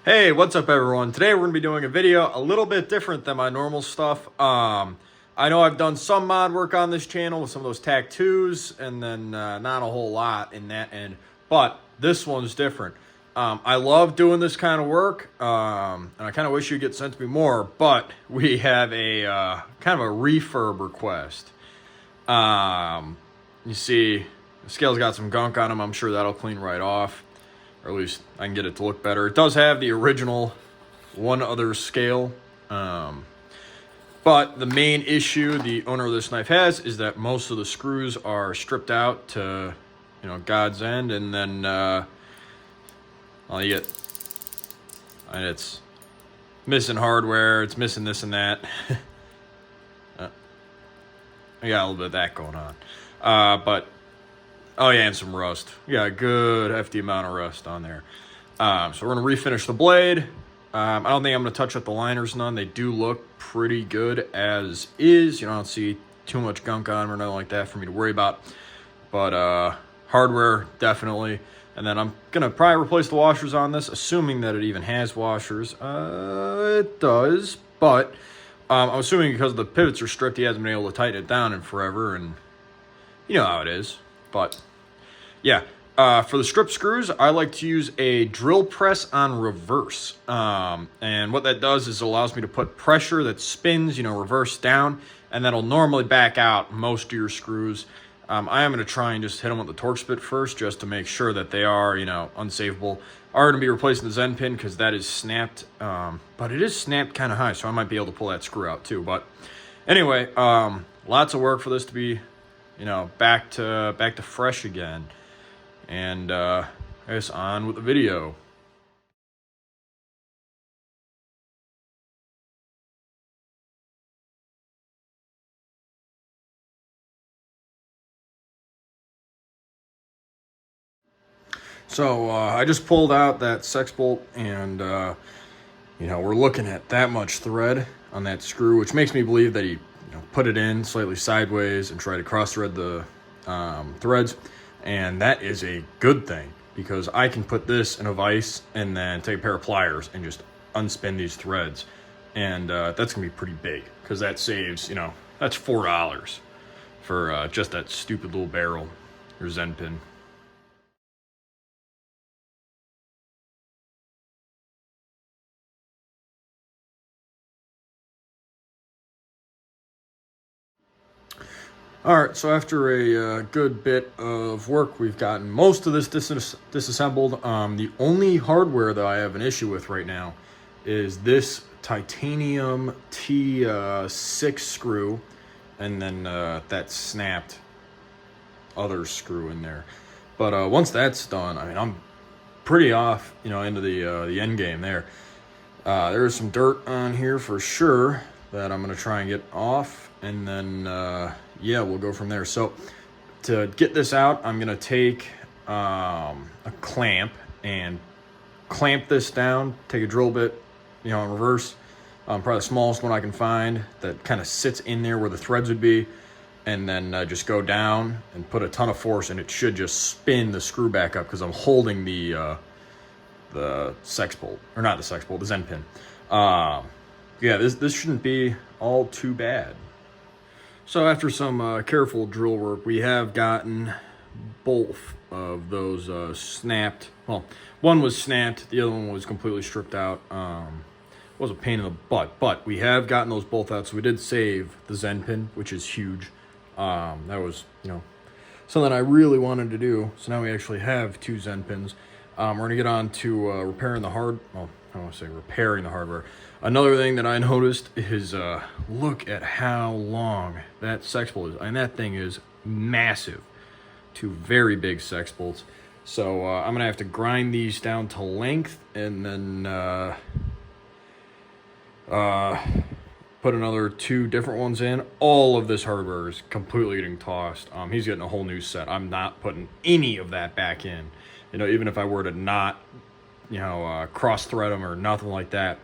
Hey, what's up everyone? Today we're going to be doing a video a little bit different than my normal stuff. I know I've done some mod work on this channel with some of those Tac 2s and then not a whole lot in that end, but this one's different. I love doing this kind of work, and I kind of wish you'd get sent to me more, but we have a kind of a refurb request. You see, the scale's got some gunk on them. I'm sure that'll clean right off, or at least I can get it to look better. It does have the original one other scale, but the main issue the owner of this knife has is that most of the screws are stripped out to, God's end, and then you get, and it's missing hardware, it's missing this and that. I got a little bit of that going on, but oh yeah, and some rust. We got a good hefty amount of rust on there. So we're gonna refinish the blade. I don't think I'm gonna touch up the liners none. They do look pretty good as is. I don't see too much gunk on them or nothing like that for me to worry about. But hardware, definitely. And then I'm gonna probably replace the washers on this, assuming that it even has washers. It does, but I'm assuming because the pivots are stripped, he hasn't been able to tighten it down in forever, and you know how it is. But yeah, for the strip screws, I like to use a drill press on reverse. And what that does is it allows me to put pressure that spins, reverse down, and that'll normally back out most of your screws. I am going to try and just hit them with the Torx bit first, just to make sure that they are, unsavable. I'm going to be replacing the Zen pin because that is snapped, but it is snapped kind of high, so I might be able to pull that screw out too. But anyway, lots of work for this to be, back to fresh again. And I guess on with the video. So I just pulled out that sex bolt, and we're looking at that much thread on that screw, which makes me believe that he put it in slightly sideways and tried to cross thread the threads. And that is a good thing, because I can put this in a vise and then take a pair of pliers and just unspin these threads. And that's going to be pretty big, because that saves, that's $4 for just that stupid little barrel or Zen pin. All right, so after a good bit of work, we've gotten most of this disassembled. The only hardware that I have an issue with right now is this titanium T6 screw, and then that snapped other screw in there. But once that's done, I'm pretty off, into the end game there. There's some dirt on here for sure that I'm gonna try and get off, and then yeah, we'll go from there. So to get this out, I'm gonna take a clamp and clamp this down, take a drill bit, in reverse, probably the smallest one I can find that kind of sits in there where the threads would be, and then just go down and put a ton of force, and it should just spin the screw back up, because I'm holding the sex bolt, or not the sex bolt, the Zen pin. Yeah, this shouldn't be all too bad. So after some careful drill work, we have gotten both of those snapped. Well, one was snapped, the other one was completely stripped out. It was a pain in the butt, but we have gotten those both out, so we did save the Zen pin, which is huge. That was, something I really wanted to do, so now we actually have two Zen pins. We're going to get on to repairing the repairing the hardware. Another thing that I noticed is look at how long that sex bolt is. And that thing is massive. Two very big sex bolts. So I'm going to have to grind these down to length, and then put another two different ones in. All of this hardware is completely getting tossed. He's getting a whole new set. I'm not putting any of that back in. Even if I were to not, cross thread them or nothing like that,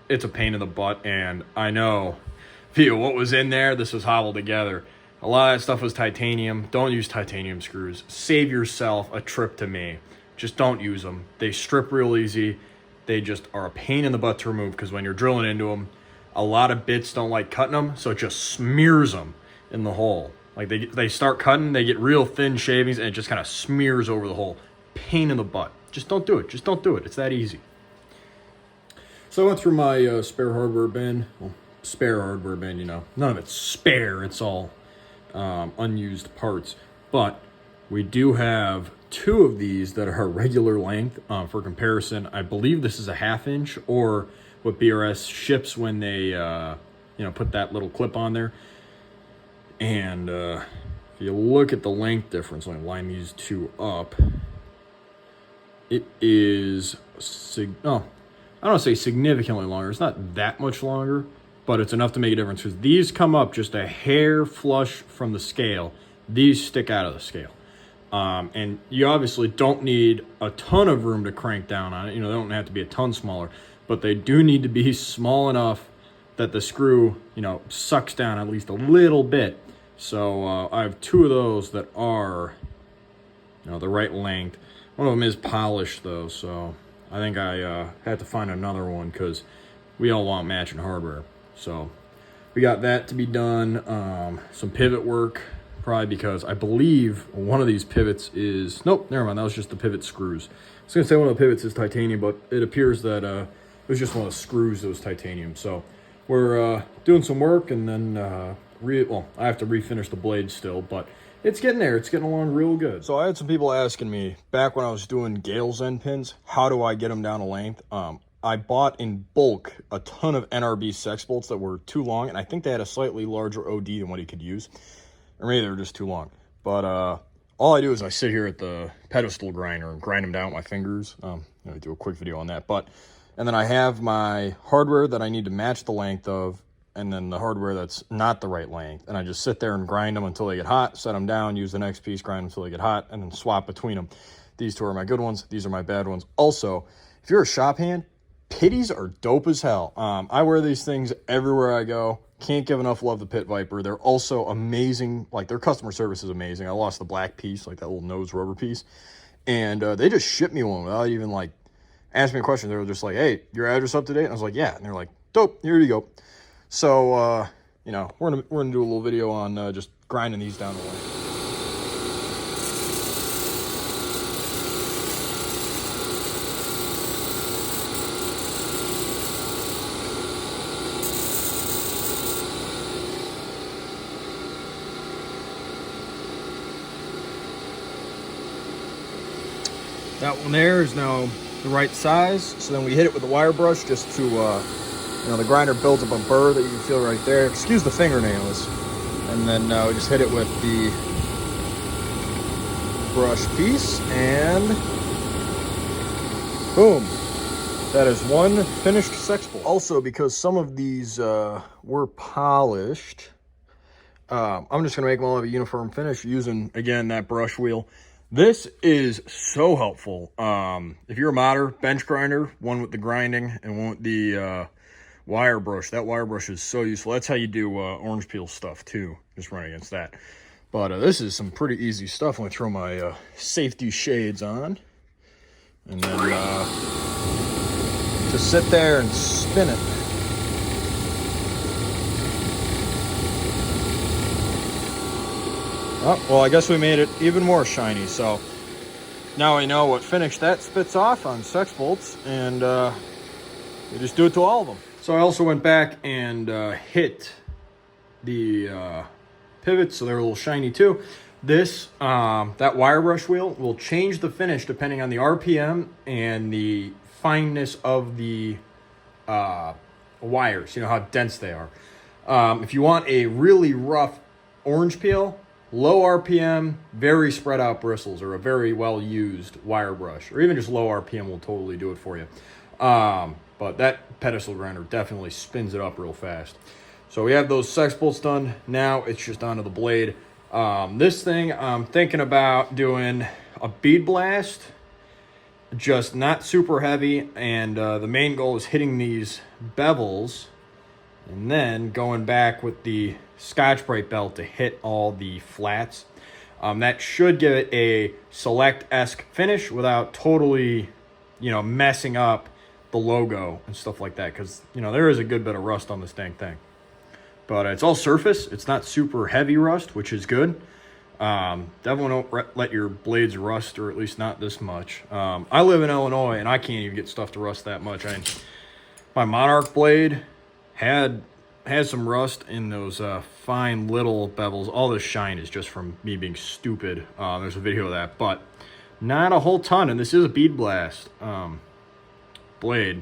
it's a pain in the butt. And I know, what was in there, this was hobbled together. A lot of that stuff was titanium. Don't use titanium screws. Save yourself a trip to me. Just don't use them. They strip real easy, they just are a pain in the butt to remove because when you're drilling into them, a lot of bits don't like cutting them, so it just smears them in the hole. Like they start cutting, they get real thin shavings, and it just kind of smears over the hole. Pain in the butt. Just don't do it. Just don't do it. It's that easy. So I went through my spare hardware bin. Well, spare hardware bin, you know. None of it's spare. It's all unused parts. But we do have 2 of these that are regular length. For comparison, I believe this is a 1/2 inch, or what BRS ships when they put that little clip on there. And if you look at the length difference, let me line these 2 up. It is, I don't want to say significantly longer. It's not that much longer, but it's enough to make a difference. Because these come up just a hair flush from the scale. These stick out of the scale. And you obviously don't need a ton of room to crank down on it. You know, they don't have to be a ton smaller. But they do need to be small enough that the screw, sucks down at least a little bit. So I have 2 of those that are, the right length. One of them is polished though, so I think I had to find another one because we all want matching hardware. So we got that to be done. Some pivot work, probably because I believe one of these pivots is, nope, never mind, that was just the pivot screws. I was gonna say one of the pivots is titanium, but it appears that it was just one of the screws that was titanium. So we're doing some work, and then I have to refinish the blade still, but it's getting there. It's getting along real good. So I had some people asking me back when I was doing Gale's end pins, how do I get them down to length? I bought in bulk a ton of NRB sex bolts that were too long, and I think they had a slightly larger OD than what he could use, or maybe they were just too long. But all I do is I sit here at the pedestal grinder and grind them down with my fingers. I do a quick video on that, and then I have my hardware that I need to match the length of, and then the hardware that's not the right length. And I just sit there and grind them until they get hot, set them down, use the next piece, grind them until they get hot, and then swap between them. These 2 are my good ones. These are my bad ones. Also, if you're a shop hand, pitties are dope as hell. I wear these things everywhere I go. Can't give enough love to Pit Viper. They're also amazing. Like, their customer service is amazing. I lost the black piece, like that little nose rubber piece. And they just shipped me one without even, asking me a question. They were just like, hey, your address up to date? And I was like, yeah. And they're like, dope, here you go. So, we're gonna do a little video on just grinding these down the way. That one there is now the right size. So then we hit it with a wire brush just to, the grinder builds up a burr that you can feel right there. Excuse the fingernails. And then we just hit it with the brush piece, and boom. That is one finished sex bolt. Also, because some of these were polished, I'm just gonna make them all have a uniform finish using, again, that brush wheel. This is so helpful. If you're a modder, bench grinder, one with the grinding and one with the wire brush. That wire brush is so useful. That's how you do orange peel stuff too, just run against that. But this is some pretty easy stuff. I'm gonna throw my safety shades on, and then just sit there and spin it. Oh, well, I guess we made it even more shiny. So now I know what finish that spits off on sex bolts, and we just do it to all of them. So I also went back and hit the pivots, so they're a little shiny too. This, that wire brush wheel will change the finish depending on the RPM and the fineness of the wires, how dense they are. If you want a really rough orange peel, low RPM, very spread out bristles, or a very well used wire brush, or even just low RPM will totally do it for you. But that pedestal grinder definitely spins it up real fast. So we have those sex bolts done. Now it's just onto the blade. This thing, I'm thinking about doing a bead blast, just not super heavy. And the main goal is hitting these bevels and then going back with the Scotch-Brite belt to hit all the flats. That should give it a Select-esque finish without totally, messing up the logo and stuff like that, because, you know, there is a good bit of rust on this dang thing. But it's all surface. It's not super heavy rust, which is good. Definitely don't let your blades rust, or at least not this much. I live in Illinois, and I can't even get stuff to rust that much. My Monarch blade has some rust in those fine little bevels. All this shine is just from me being stupid. There's a video of that, but not a whole ton. And this is a bead blast blade.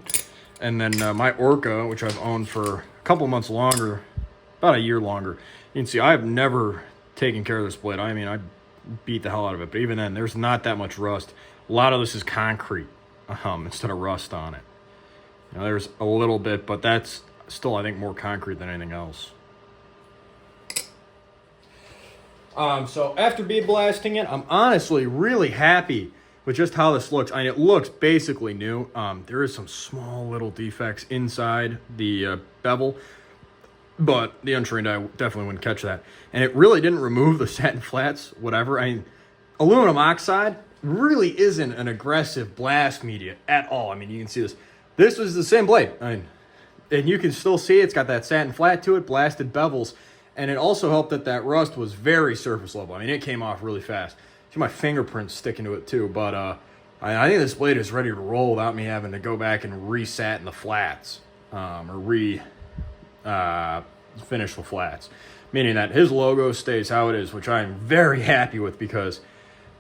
And then my Orca, which I've owned for a couple months longer, about a year longer. You can see I have never taken care of this blade. I mean, I beat the hell out of it, but even then, there's not that much rust. A lot of this is concrete instead of rust on it. Now, there's a little bit, but that's still, I think, more concrete than anything else. So after bead blasting it, I'm honestly really happy with just how this looks. I mean, it looks basically new. There is some small little defects inside the bevel, but the untrained eye definitely wouldn't catch that. And it really didn't remove the satin flats, whatever. I mean, aluminum oxide really isn't an aggressive blast media at all. I mean, you can see this. This was the same blade. I mean, and you can still see it's got that satin flat to it, blasted bevels. And it also helped that rust was very surface level. I mean, it came off really fast. See my fingerprints sticking to it too. But I think this blade is ready to roll without me having to go back and resatin the flats or finish the flats. Meaning that his logo stays how it is, which I am very happy with, because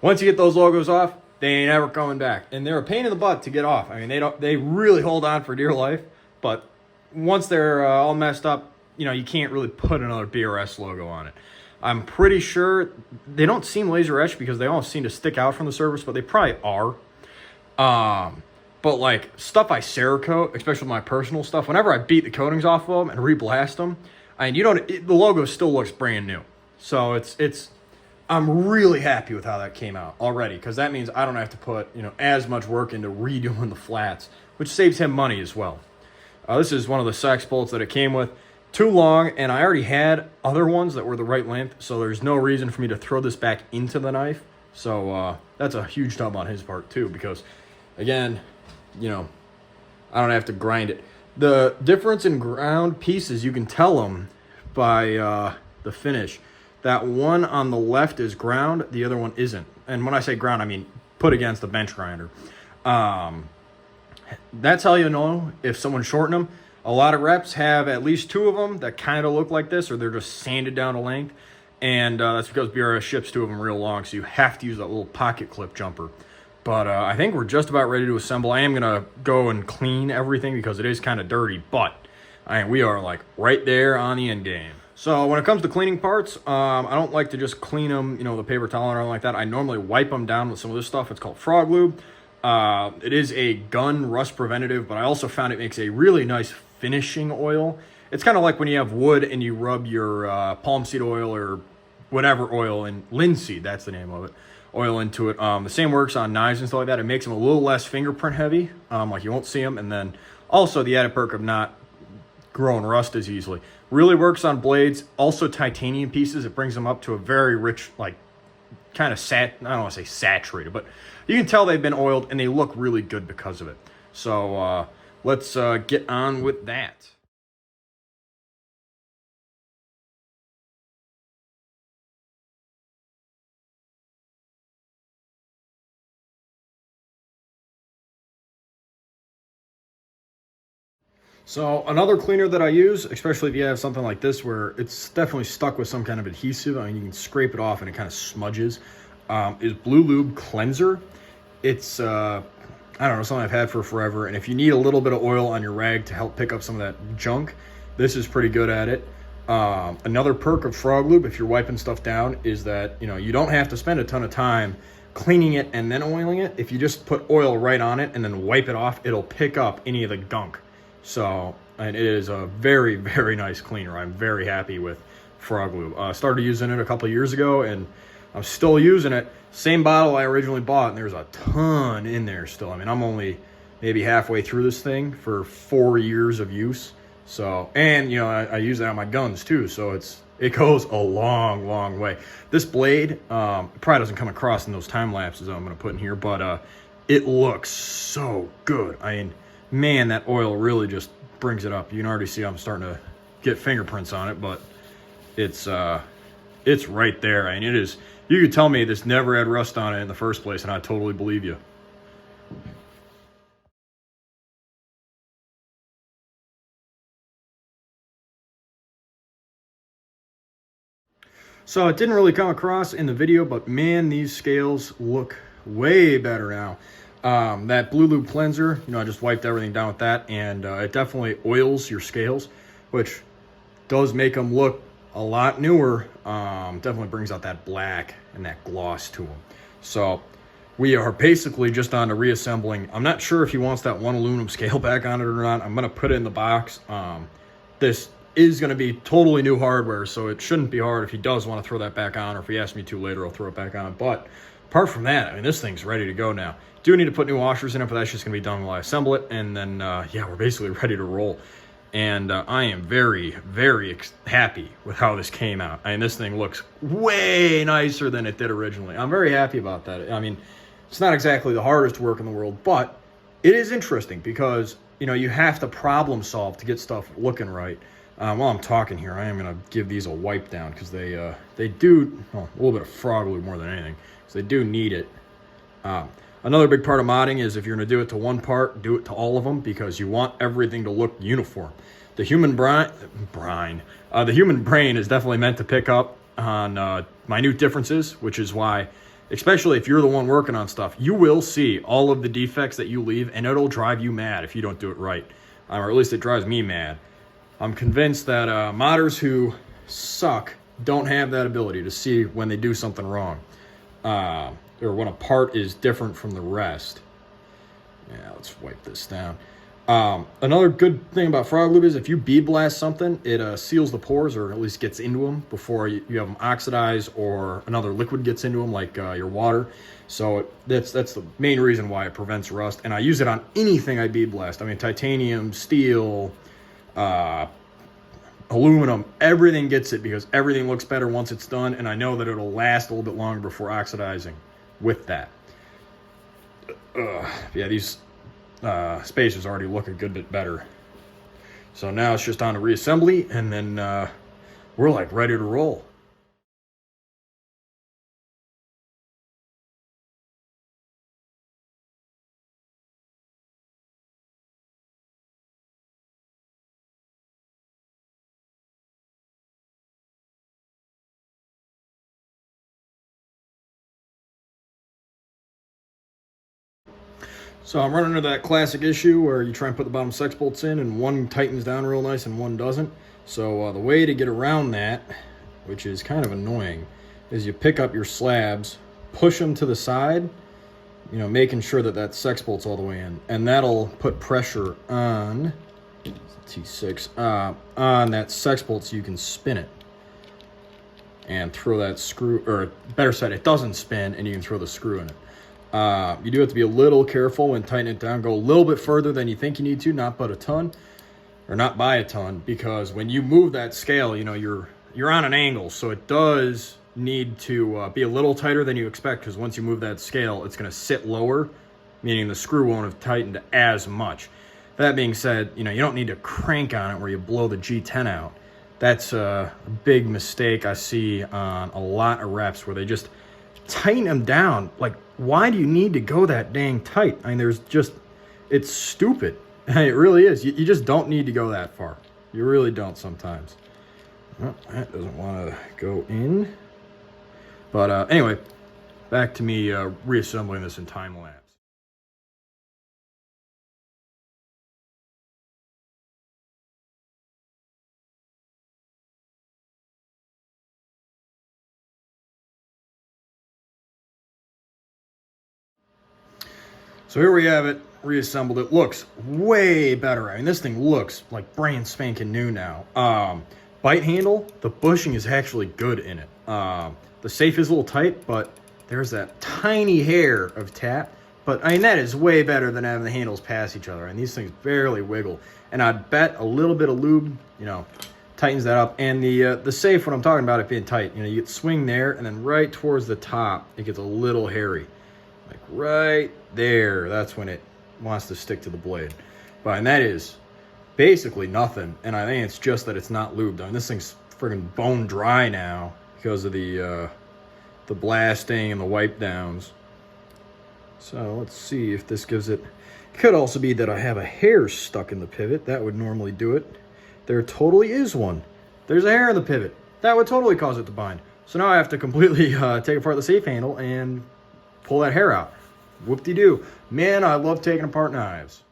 once you get those logos off, they ain't ever coming back. And they're a pain in the butt to get off. I mean, they really hold on for dear life. But once they're all messed up, you know, you can't really put another BRS logo on it. I'm pretty sure they don't seem laser etched because they all seem to stick out from the surface, but they probably are. But like stuff I Cerakote, especially my personal stuff, whenever I beat the coatings off of them and reblast them, I mean, the logo still looks brand new. So I'm really happy with how that came out already, because that means I don't have to put, you know, as much work into redoing the flats, which saves him money as well. This is one of the sex bolts that it came with. Too long, and I already had other ones that were the right length, so there's no reason for me to throw this back into the knife. So that's a huge dub on his part too, because again, you know, I don't have to grind it. The difference in ground pieces, you can tell them by the finish. That one on the left is ground, the other one isn't. And when I say ground, I mean put against the bench grinder. That's how you know if someone shortened them. A lot of reps have at least two of them that kind of look like this, or they're just sanded down to length. And that's because BRS ships two of them real long, so you have to use that little pocket clip jumper. But I think we're just about ready to assemble. I am going to go and clean everything because it is kind of dirty, but we are like right there on the end game. So when it comes to cleaning parts, I don't like to just clean them, you know, with a paper towel or anything like that. I normally wipe them down with some of this stuff. It's called frog lube. It is a gun rust preventative, but I also found it makes a really nice finishing oil. It's kind of like when you have wood and you rub your palm seed oil or whatever oil, and linseed, that's the name of it, oil into it. The same works on knives and stuff like that. It makes them a little less fingerprint heavy, like you won't see them. And then also the added perk of not growing rust as easily. Really works on blades. Also titanium pieces. It brings them up to a very rich, like kind of I don't want to say saturated, but you can tell they've been oiled and they look really good because of it. So let's get on with that. So another cleaner that I use, especially if you have something like this where it's definitely stuck with some kind of adhesive, I mean, you can scrape it off and it kind of smudges, is Blue Lube Cleanser. It's, I don't know, something I've had for forever. And if you need a little bit of oil on your rag to help pick up some of that junk, this is pretty good at it. Another perk of Frog Lube, if you're wiping stuff down, is that, you know, you don't have to spend a ton of time cleaning it and then oiling it. If you just put oil right on it and then wipe it off, it'll pick up any of the gunk. So, and it is a very, very nice cleaner. I'm very happy with Frog Lube. Started using it a couple years ago, and I'm still using it. Same bottle I originally bought, and there's a ton in there still. I mean, I'm only maybe halfway through this thing for 4 years of use. So, and you know, I use it on my guns too, so it goes a long, long way. This blade probably doesn't come across in those time lapses I'm going to put in here, but it looks so good. I mean, man, that oil really just brings it up. You can already see I'm starting to get fingerprints on it, but it's right there. I mean, it is. You could tell me this never had rust on it in the first place, and I totally believe you. So it didn't really come across in the video, but man, these scales look way better now. That Blue Lube cleanser, I just wiped everything down with that, and it definitely oils your scales, which does make them look a lot newer. Definitely brings out that black and that gloss to them. So we are basically just on to reassembling. I'm not sure if he wants that one aluminum scale back on it or not. I'm going to put it in the box. This is going to be totally new hardware, so it shouldn't be hard. If he does want to throw that back on, or if he asks me to later, I'll throw it back on. But apart from that, I mean, this thing's ready to go now. Do need to put new washers in it, but that's just going to be done while I assemble it. And then, yeah, we're basically ready to roll. And I am very, very happy with how this came out. I mean, this thing looks way nicer than it did originally. I'm very happy about that. I mean, it's not exactly the hardest work in the world, but it is interesting because, you have to problem solve to get stuff looking right. While I'm talking here, I am going to give these a wipe down because they do, a little bit of frog lube more than anything, because they do need it. Another big part of modding is if you're going to do it to one part, do it to all of them, because you want everything to look uniform. The human the human brain is definitely meant to pick up on minute differences, which is why, especially if you're the one working on stuff, you will see all of the defects that you leave, and it'll drive you mad if you don't do it right, or at least it drives me mad. I'm convinced that modders who suck don't have that ability to see when they do something wrong, or when a part is different from the rest. Yeah, let's wipe this down. Another good thing about frog lube is if you bead blast something, it seals the pores, or at least gets into them before you have them oxidize or another liquid gets into them, like your water. So that's the main reason why it prevents rust. And I use it on anything I bead blast. I mean, titanium, steel, aluminum, everything gets it, because everything looks better once it's done, and I know that it'll last a little bit longer before oxidizing with that. Yeah, these spacers already look a good bit better. So now it's just on to reassembly, and then we're like ready to roll. So I'm running into that classic issue where you try and put the bottom sex bolts in and one tightens down real nice and one doesn't. So the way to get around that, which is kind of annoying, is you pick up your slabs, push them to the side, making sure that that sex bolt's all the way in. And that'll put pressure on T6, on that sex bolt so you can spin it. And throw that screw, or better said, it doesn't spin and you can throw the screw in it. You do have to be a little careful when tightening it down. Go a little bit further than you think you need to, not by a ton, because when you move that scale, you're on an angle, so it does need to be a little tighter than you expect, because once you move that scale, it's going to sit lower, meaning the screw won't have tightened as much. That being said, you don't need to crank on it where you blow the G10 out. That's a big mistake I see on a lot of reps, where they just tighten them down. Like, why do you need to go that dang tight? I mean, it's stupid. It really is. You just don't need to go that far. You really don't sometimes. Well, that doesn't want to go in. But anyway, back to me reassembling this in time lapse. So here we have it, reassembled. It looks way better. I mean, this thing looks like brand spanking new now. Bite handle, the bushing is actually good in it. The safe is a little tight, but there's that tiny hair of tap. But I mean, that is way better than having the handles pass each other. And these things barely wiggle. And I'd bet a little bit of lube, tightens that up. And the safe, when I'm talking about it being tight, you get swing there, and then right towards the top, it gets a little hairy. Like right there, that's when it wants to stick to the blade. But and that is basically nothing. And I think it's just that it's not lubed. I mean, this thing's friggin' bone dry now because of the blasting and the wipe downs. So let's see if this gives it. It could also be that I have a hair stuck in the pivot. That would normally do it. There totally is one. There's a hair in the pivot. That would totally cause it to bind. So now I have to completely take apart the safe handle and pull that hair out. Whoop-de-doo. Man, I love taking apart knives.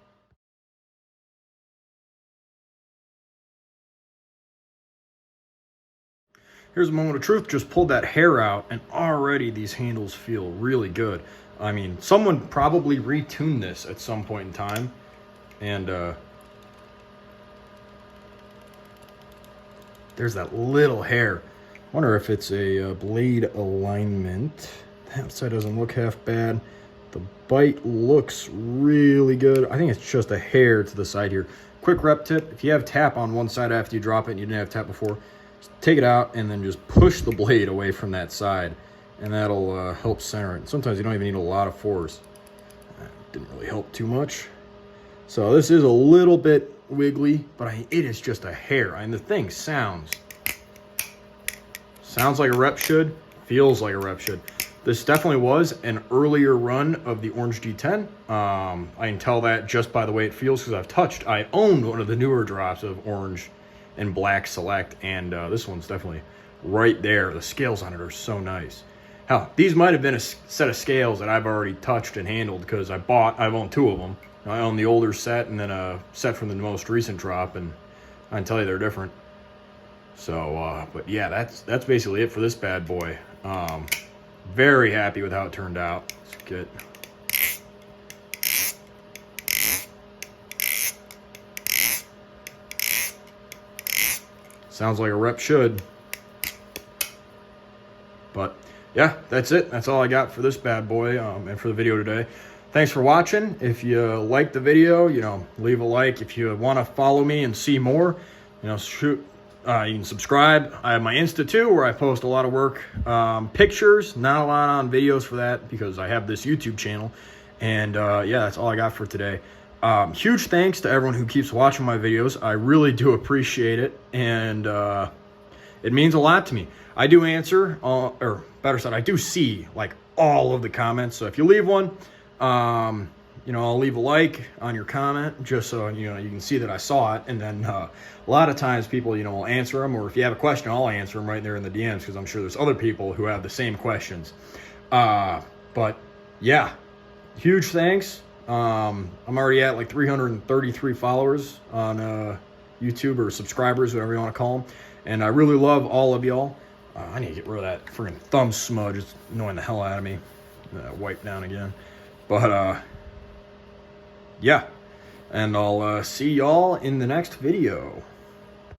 Here's a moment of truth. Just pulled that hair out, and already these handles feel really good. I mean, someone probably retuned this at some point in time. And there's that little hair. Wonder if it's a blade alignment. That side doesn't look half bad. The bite looks really good. I think it's just a hair to the side here. Quick rep tip. If you have tap on one side after you drop it and you didn't have tap before, just take it out and then just push the blade away from that side. And that'll help center it. Sometimes you don't even need a lot of force. Didn't really help too much. So this is a little bit wiggly, but it is just a hair. I mean, the thing sounds like a rep should, feels like a rep should. This definitely was an earlier run of the Orange G10. I can tell that just by the way it feels because I owned one of the newer drops of Orange and Black Select, and this one's definitely right there. The scales on it are so nice. Hell, these might have been a set of scales that I've already touched and handled because I've owned two of them. I own the older set and then a set from the most recent drop, and I can tell you they're different. So, but yeah, that's basically it for this bad boy. Very happy with how it turned out. Let's get. Sounds like a rep should. But yeah, that's it. That's all I got for this bad boy and for the video today. Thanks for watching. If you liked the video, leave a like. If you want to follow me and see more, you can subscribe. I have my Insta too, where I post a lot of work pictures, not a lot on videos for that because I have this YouTube channel. And yeah, that's all I got for today. Huge thanks to everyone who keeps watching my videos. I really do appreciate it, and it means a lot to me. I do answer, or better said, I do see like all of the comments. So if you leave one, I'll leave a like on your comment just so you can see that I saw it. And then a lot of times people will answer them, or if you have a question, I'll answer them right there in the DMs because I'm sure there's other people who have the same questions. But yeah, huge thanks. I'm already at like 333 followers on YouTube, or subscribers, whatever you want to call them, and I really love all of y'all. I need to get rid of that freaking thumb smudge. It's annoying the hell out of me. Wipe down again. But yeah, and I'll see y'all in the next video.